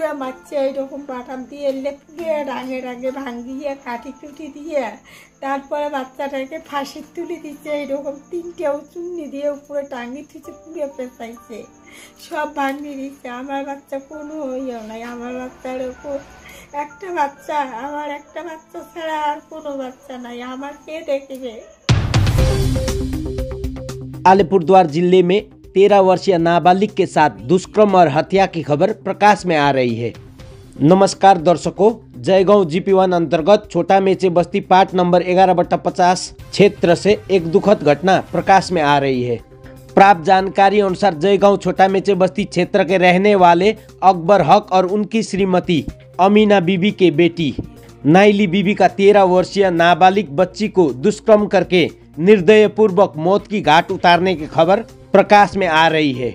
পুরো মারছে এইরকম বাটাম দিয়ে এলে পুরো রাঙে রাঙে ভাঙিয়ে কাঠি কুটি দিয়ে তারপরে বাচ্চাটাকে ফাঁসির তুলে দিচ্ছে এইরকম তিনটেও চুন্নি দিয়ে উপরে টাঙিয়ে দিচ্ছে পুরো পেঁচাইছে সব ভাঙিয়ে দিচ্ছে। আমার বাচ্চা কোনো ইয়ে নাই, আমার বাচ্চার ওপর একটা বাচ্চা, আমার একটা বাচ্চা ছাড়া আর কোনো बाच्चा नहीं, हमार के देखेंगे। अलीपुरद्वार जिले में 13 वर्षीय नाबालिग के साथ दुष्कर्म और हत्या की खबर प्रकाश में आ रही है। नमस्कार दर्शकों, जयगांव GP1 अंतर्गत छोटा मेचे बस्ती पार्ट नंबर 11/50 क्षेत्र से एक दुखद घटना प्रकाश में आ रही है। प्राप्त जानकारी अनुसार जयगांव छोटा मेचे बस्ती क्षेत्र के रहने वाले अकबर हक और उनकी श्रीमती अमीना बीबी के बेटी नाइली बीबी का 13 वर्षीय नाबालिग बच्ची को दुष्कर्म करके निर्दयपूर्वक मौत की घाट उतारने की खबर प्रकाश में आ रही है।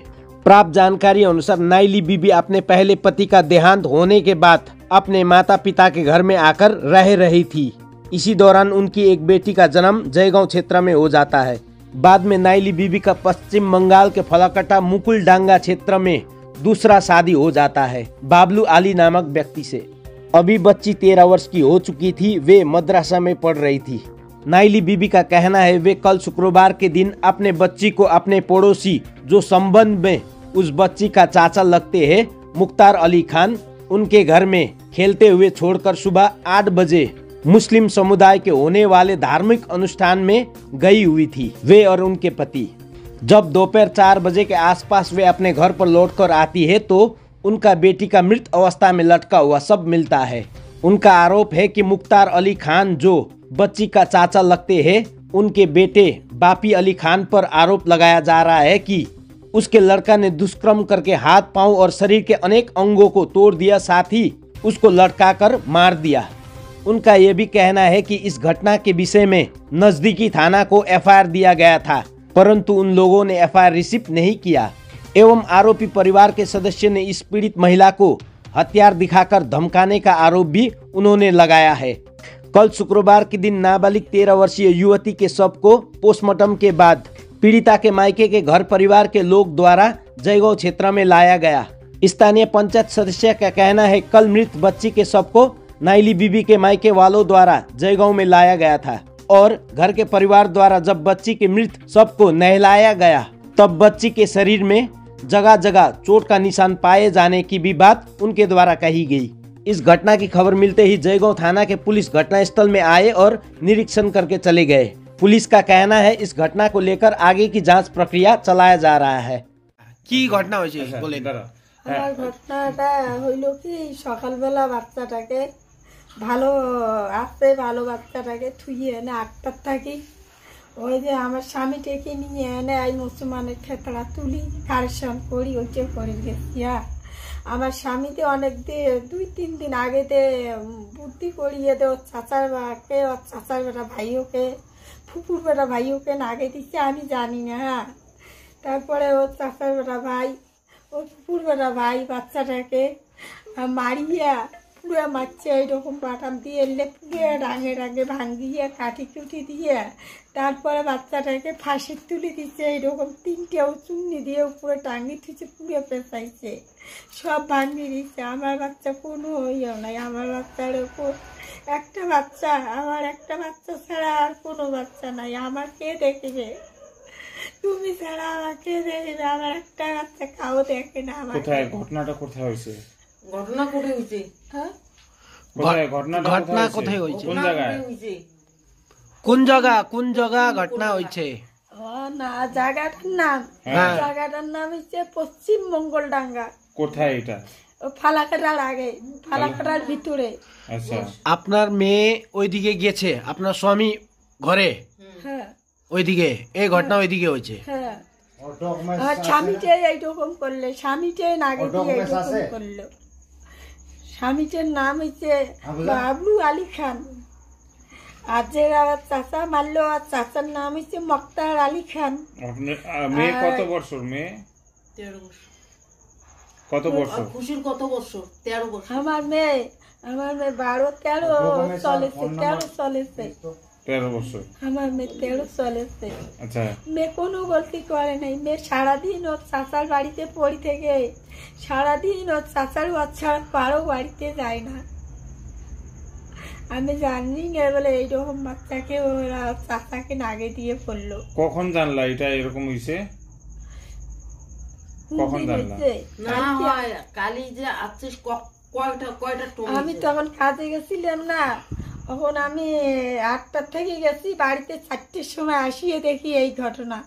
प्राप्त जानकारी अनुसार नाइली बीबी अपने पहले पति का देहांत होने के बाद अपने माता पिता के घर में आकर रह रही थी। इसी दौरान उनकी एक बेटी का जन्म जयगांव क्षेत्र में हो जाता है। बाद में नाइली बीबी का पश्चिम बंगाल के फलाकटा मुकुलडांगा क्षेत्र में दूसरा शादी हो जाता है बाबलू आली नामक व्यक्ति से। अभी बच्ची 13 वर्ष की हो चुकी थी, वे मदरसा में पढ़ रही थी। नाइली बीबी का कहना है वे कल शुक्रवार के दिन अपने बच्ची को अपने पड़ोसी जो संबंध में उस बच्ची का चाचा लगते हैं मुख्तार अली खान उनके घर में खेलते हुए छोड़कर सुबह 8 बजे मुस्लिम समुदाय के होने वाले धार्मिक अनुष्ठान में गई हुई थी। वे और उनके पति जब दोपहर 4 बजे के आसपास वे अपने घर पर लौटकर आती है तो उनका बेटी का मृत अवस्था में लटका हुआ शव मिलता है। उनका आरोप है कि मुख्तार अली खान जो बच्ची का चाचा लगते हैं उनके बेटे बापी अली खान पर आरोप लगाया जा रहा है कि उसके लड़का ने दुष्कर्म करके हाथ पांव और शरीर के अनेक अंगों को तोड़ दिया, साथ ही उसको लटकाकर मार दिया। उनका यह भी कहना है कि इस घटना के विषय में नजदीकी थाना को FIR दिया गया था, परंतु उन लोगों ने FIR रिसीव नहीं किया एवं आरोपी परिवार के सदस्य ने इस पीड़ित महिला को हथियार दिखाकर धमकाने का आरोप भी उन्होंने लगाया है। कल शुक्रवार के दिन नाबालिग 13 वर्षीय युवती के शव को पोस्टमार्टम के बाद पीड़िता के मायके के घर परिवार के लोग द्वारा जयगांव क्षेत्र में लाया गया। स्थानीय पंचायत सदस्य का कहना है कल मृत बच्ची के शव को नाइली बीबी के मायके वालों द्वारा जयगांव में लाया गया था और घर के परिवार द्वारा जब बच्ची के मृत शव को नहलाया गया तब बच्ची के शरीर में जगह जगह चोट का निशान पाए जाने की भी बात उनके द्वारा कही गई। इस घटना की खबर मिलते ही जयगांव थाना के पुलिस घटनास्थल में आए और निरीक्षण करके चले गए। पुलिस का कहना है इस घटना को लेकर आगे की जांच प्रक्रिया चलाया जा रहा है। की घटना হয়েছে বলেন? আমার ঘটনাটা হইল কি সকালবেলা বাচ্চাটাকে ভালো আসতে ভালো বাচ্চাটাকে থুইয়ে এনে 8টার থাকি ওই যে আমার স্বামীটাকে নিয়ে এনে আই মুসলমানের ক্ষেত্রা তুলি কারেকশন করি ওইটা করে গেছি। আমার স্বামীতে অনেক দিন 2-3 দিন আগেতে বুদ্ধি করিয়ে দে ওর চাচার বাকে ওর চাচার বেটা ভাইওকে ফুপুর বেটা ভাইওকে নাগে দিচ্ছে আমি জানি না। তারপরে ওর চাচার বেটা ভাই ওর ফুপুর বেটা ভাই বাচ্চাটাকে মারিয়া পুরো মারছে এইরকম বাটাম দিয়ে এলে পুরো রাঙে রাঙে ভাঙিয়ে কাঠি কুটি দিয়ে তারপরে বাচ্চাটাকে ফাঁসির তুলে দিচ্ছে এইরকম তিনটেও চুন্নি দিয়ে উপরে টাঙিয়ে দিচ্ছে পুরো পেঁচাইছে সব ভাঙিয়ে দিচ্ছে। আমার বাচ্চা কোনো ইয়ে নাই, আমার বাচ্চার ওপর একটা বাচ্চা, আমার একটা বাচ্চা ছাড়া আর কোনো বাচ্চা নাই, আমার কে দেখবে? তুমি ছাড়া আমাকে দেখবে, আমার একটা বাচ্চা খাও দেখে না। আমার কোথায় ঘটনাটা কোথায় হয়েছে? ঘটনা কোথায় হয়েছে? হ্যাঁ ঘটনা কোথায় হয়েছে? কোন জায়গায়? কোন জায়গা ঘটনা হয়েছে? না জায়গাটার নাম হচ্ছে পশ্চিম মঙ্গলডাঙ্গা। কোথায় এটা? ফালাকাটার আগে, ফালাকাটার ভিতরে। আচ্ছা, আপনার মেয়ে ওইদিকে গেছে, আপনার স্বামী ঘরে? হ্যাঁ ওইদিকে এই ঘটনা ওইদিকে হয়েছে। হ্যাঁ আমার স্বামীটাই এইরকম করলে, স্বামীটাই নাগে দিয়ে এইরকম করলো। স্বামীটার নাম হচ্ছে বাবলু আলী খান আর যে আমার চাচা মারলো আর চাচার নাম হচ্ছে মুখ্তার আলী খান। মেয়ে কত বছর? মেয়ে 13 বছর। কত বছর? খুশির কত বছর? 13 বছর। আমার মেয়ে 12-13 চলেছে, 13 চলেছে। 13 বছর। আমার মেয়ে 13 চলেছে। আচ্ছা, মেয়ে কোনো গলতি করে নাই। মেয়ে সারাদিন ওর চাচার বাড়িতে পড়ে থেকে সারাদিন ওর চাচার বাচ্চা কারো বাড়িতে যায় না। আমি জানি না বলে এইরকম বাচ্চাকে ওরা চাচাকে নাগে দিয়ে পড়লো। কখন জানলা এটা এরকম হইছে? কখন জানলা? না হয় কালি যে আছিস কয়টা টোন আমি তখন কাজে গেছিলাম না, তখন আমি 8টার থেকে গেছি, বাড়িতে 4টের সময় আসিয়ে দেখি এই ঘটনা।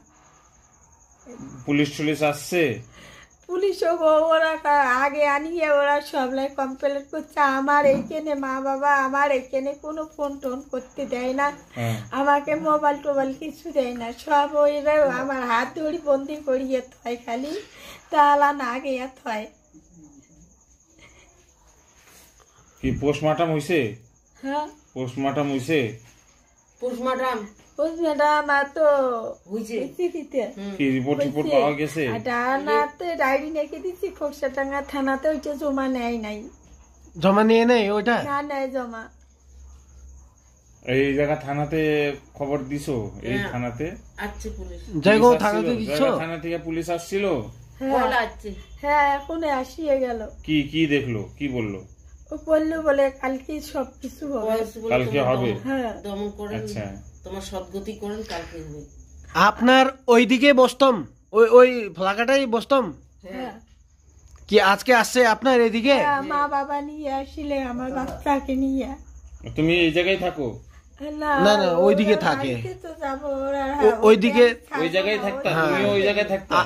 পুলিশ টুলিশ আসছে? পুলিশও ওরা আগে আনিয়ে ওরা সবলাই কমপ্লেন করছে। আমার এইখানে মা বাবা আমার এইখানে কোনো ফোন টোন করতে দেয় না, হ্যাঁ। আমাকে মোবাইল টোবাইল কিছু দেয় না, সব ওইরা আমার হাত ধরি বন্দি করিয়ে থয়, খালি তালা না গিয়ে থয়। কি পোস্টমর্টম হইছে? হ্যাঁ, পোস্টমর্টম হইছে? পোস্টমর্টম ওই ম্যাডাম তো হইছে দিতে কি রিপোর্ট পাওয়া গেছে? ডানাতে ডায়েরি লিখে দিচ্ছি, খোকসাটাঙ্গা থানাতে ওইটা জমা নেয় নাই। জমা নিয়ে নেই ওইটা? না নেয় জমা। এই জায়গা থানাতে খবর দিছো? এই হ্যাঁ। থানাতে আছে পুলিশ। জয়গাঁও পুলিশ থানাতে আসছিল? দিচ্ছ? জয়গাঁও থানা থেকে পুলিশ আসছিল? হ্যাঁ বলা আছে হ্যাঁ, এখন আসিয়ে গেল। কি কি দেখলো, কি বললো? ও বললো বলে কালকে সবকিছু হবে। বয়স বলে কালকে তোমার হবে? হ্যাঁ দমন করেন, আচ্ছা, তোমার সদ্গতি করেন, কালকে হবে। আপনার ওইদিকে বসতাম, ওই ওই ফলাকাটাই বসতাম হ্যাঁ কি আজকে আসছে আপনার এদিকে? হ্যাঁ, মা বাবা নিয়ে আসলে আমার বাচ্চাকে নিয়ে। তুমি এই জায়গায় থাকো? না, না, ওইদিকে ওরা থাকে। বাড়িতে তো যাবো, ওরা ওইদিকে ওই জায়গায় থাকতা? তুমি ওই জায়গায় থাকতা?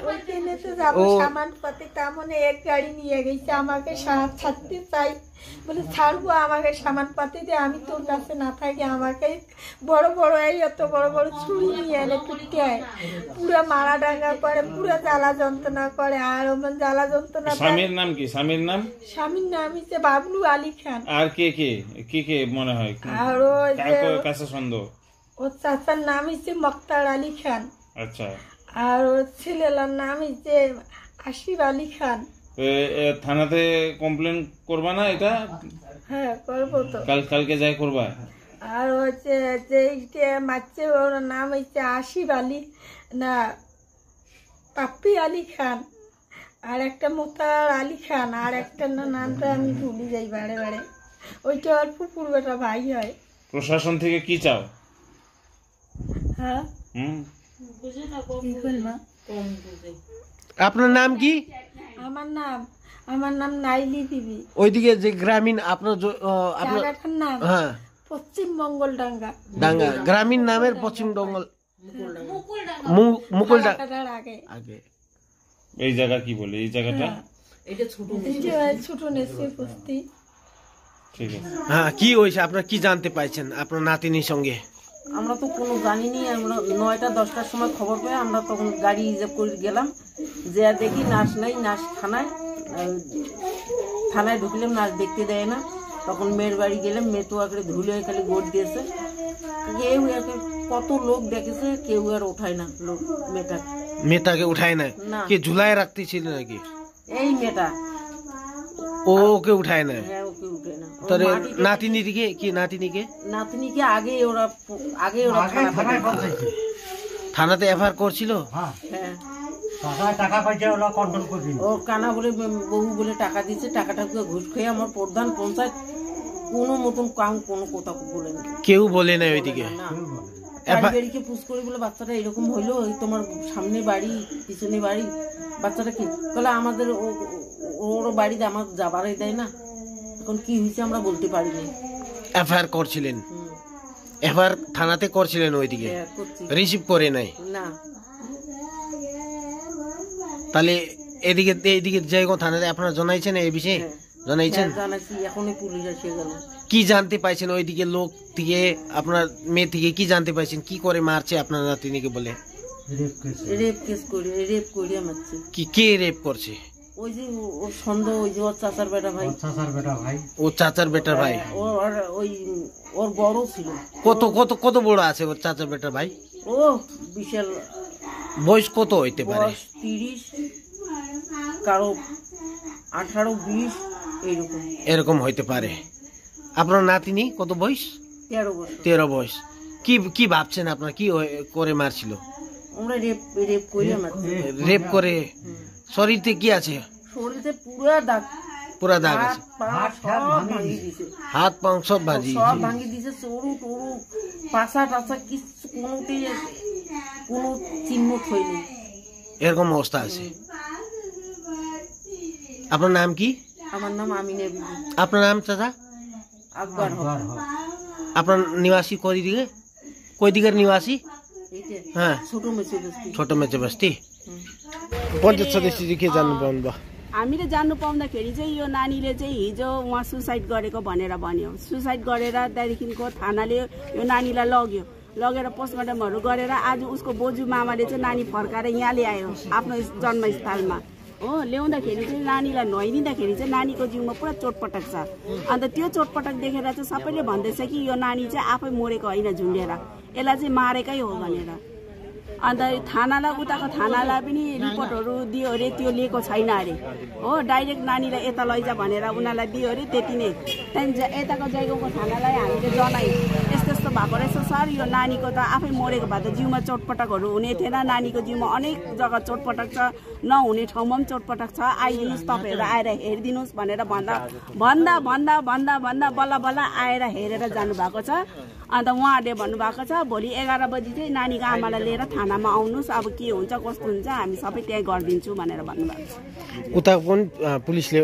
ওইখানে তো যাবো, ও- সামান পাতে তেমন এক গাড়ি নিয়ে গেছে, আমাকে ছাড়তে চাই বলে ছাড়বো, আমাকে সামান পাতি দিয়ে আমি তোর কাছে না থাকি, আমাকে বড় বড় এই এত বড় বড় ছুরি নিয়ে এনে পিটতে হয়, পুরো মারা ডাঙ্গা করে, পুরো জ্বালা যন্ত্রণা করে। আর ওমন জ্বালা যন্ত্রণা, স্বামীর নাম কি? স্বামীর নাম? স্বামীর নাম হচ্ছে বাবলু আলী খান। আর কে কে কে কে মনে হয়? আর ওই যে কার কাছে সন্দেহ? ওর চাচার নাম হচ্ছে মক্তার আলী খান, আচ্ছা, আর ওর ছেলের নাম হচ্ছে আসিফ আলী খান। থানাতে কমপ্লেন করবা না এটা? হ্যাঁ করবো তো। কালকে যাই করবা? আর হচ্ছে যে মারছে ওর নাম হচ্ছে আসিফ আলী না পাপ্পি আলী খান, আর একটা মোতার আলী খান, আর একটা নামটা আমি ভুলে যাই বারে বারে, ওইটা ওর ফুপুর বেটা ভাই হয়। প্রশাসন থেকে কি চাও? হ্যাঁ হুম, কি বলবো? কম বুঝে আপনার নাম কি? আমার নাম নাইলি বিবি। ওইদিকে যে গ্রামীণ আপনার আপনার জায়গাটার নাম হ্যাঁ পশ্চিম মঙ্গলডাঙ্গা, ডাঙ্গা, গ্রামীণ নামের পশ্চিম ডঙ্গল মুকুলডাঙ্গা কাটার আগে। আগে। এই জায়গা কি বলে এই জায়গাটা? এটা ছোট এই যে ছোট নেছি বস্তি। ঠিক আছে। হ্যাঁ, কি হয়েছে? আপনার কি জানতে পাইছেন আপনার নাতিনির সঙ্গে? আমরা তো কোনো জানিনি। আমরা 9টা 10টার সময় খবর পেয়ে আমরা তখন গাড়ি রিজার্ভ করে গেলাম, যে দেখি নার্স নাই, নার্স থানায় ঢুকলাম, নার্স দেখতে দেয় না। তখন মেয়ের বাড়ি গেলাম, মেয়ে তো আগে ধুলে খালি গোট দিয়েছে, কেউ একে কত লোক দেখেছে, কেউ আর ওঠায় না লোক মেয়েটাকে উঠায় না? না। কে ঝুলায় রাখতে ছিল নাকি? এই মেয়েটা, ও ওকে উঠায় না? হ্যাঁ ওকে উঠে না। ও তাহলে মাটিতে- নাতিনিকে কি? নাতিনিকে নাতনিকে আগে ওরা থানা পাঠায়। থানাতে এফআইআর করছিল? হ্যাঁ ও কানা বলে বহু বলে টাকা দিচ্ছে, টাকাটাকে ঘুষ খেয়ে আমার প্রধান পঞ্চায়েত কোনো মতন কোনো কথা বলেনি, কেউ বলে না ওইদিকে? না। বাড়িকে পুষ করে বলে বাচ্চাটা এরকম হইলো, ওই তোমার সামনে বাড়ি পিছনে বাড়ি, বাচ্চাটা কি বলে আমাদের ওর বাড়িতে আমার যাবারই দেয় না, এখন কি হয়েছে আমরা বলতে পারিনি। এফআইআর করছিলেন? এফআইআর থানাতে করছিলেন ওইদিকে? হ্যাঁ, করছি। রিসিভ করে নাই? না, তাহলে এইদিকে জয়গাঁও থানাতে আপনারা জানাইছেন এই বিষয়ে? জানাইছেন? হ্যাঁ, জানাচ্ছি, এখনই পুলিশ এসে গেল। কি জানতে পাইছেন ওইদিকে লোক থেকে, আপনার মেয়ে থেকে কি জানতে পাইছেন? কি করে মারছে আপনার নাতিনিকে বলে? রেপ করিয়া মারছে। কি কে রেপ করছে? ওই যে ওর সন্দেহ, ওই যে ওর চাচার বেটা ভাই। ও চাচার বেটার ভাই? ওর বড় ছিল। কত কত কত বড় আছে ওর চাচার বেটার ভাই? ও বিশাল বয়স কত হইতে পারে? বয়স 30, কারো 18, 20 এইরকম। এরকম হইতে পারে। আপনার নাতিনি কত বয়স? 13 বছর। 13 বয়স। কি ভাবছেন আপনার কি করে মারছিল? আমরা রেপ রেপ করি আমার রেপ করে শরীরে কি আছে? শরীরে পুরা দাগ আছে, সব ভাঙি দিছে, হাত পা সব ভাঙি দিছে, সরু টরু পাশা টাসা কিছু কোনো চিহ্ন হয়নি, এরকম অবস্থা আছে। আপনার নাম কি? আমার নাম আমিনা বিবি। আপনার নাম চাচা? আকবর হক। আপনার নিবাসী কই দিকের নিবাসী? হ্যাঁ, छोटो मेचे बस्ती। पञ्चायत सदस्य के जान्नु पाउनुभयो? हामीले जान्नु पाउँदाखेरि चाहिँ यो नानीले चाहिँ हिजो उहाँ सुसाइड गरेको भनेर भन्यो। सुसाइड गरेर त्यहाँदेखिको थानाले यो नानीलाई लगेर पोस्टमार्टमहरू गरेर आज उसको बोजू मामाले चाहिँ नानी फर्काएर यहाँ ल्यायो आफ्नो जन्मस्थलमा हो। ल्याउँदाखेरि चाहिँ नानीलाई नुहाइदिँदाखेरि चाहिँ नानीको जिउमा पुरा चोटपटक छ। अन्त त्यो चोटपटक देखेर चाहिँ सबैले भन्दैछ कि यो नानी चाहिँ आफै मरेको होइन, झुन्डेर यसलाई चाहिँ मारेकै हो भनेर। अन्त उताको थानालाई पनि रिपोर्टहरू दियो अरे, त्यो लिएको छैन अरे हो। डाइरेक्ट नानीलाई यता लैजा भनेर उनीहरूलाई दियो अरे, त्यति नै। त्यहाँदेखि यताको जयगाउँको थानालाई हामीले जनायौँ यस्तो भएको रहेछ सर, यो नानीको त आफै मरेको भए त जिउमा चोटपटकहरू हुने थिएन, नानीको जिउमा अनेक जग्गा चोटपटक छ, नहुने ठाउँमा पनि चोटपटक छ, आइदिनुहोस् तपाईँहरू आएर हेरिदिनुहोस् भनेर भन्दा बल्ल आएर हेरेर जानुभएको छ। अन्त उहाँहरूले भन्नुभएको छ भोलि 11 बजी चाहिँ नानीको आमालाई लिएर थानामा आउनुहोस्, अब के हुन्छ कस्तो हुन्छ हामी सबै त्यहाँ गरिदिन्छु भनेर भन्नुभएको छ। उता पनि पुलिसले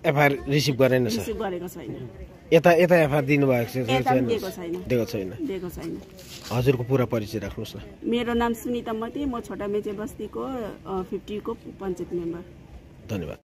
एफआइआर रिसिभ गरेन सर? रिसिभ गरेको छैन। यता एफआइआर दिनुभएको छ? दिएको छैन। हजुरको पुरा परिचय राख्नुहोस् न। मेरो नाम सुनिता मती, म छोटा मेचे बस्तीको 50 को पञ्चायत मेम्बर। धन्यवाद।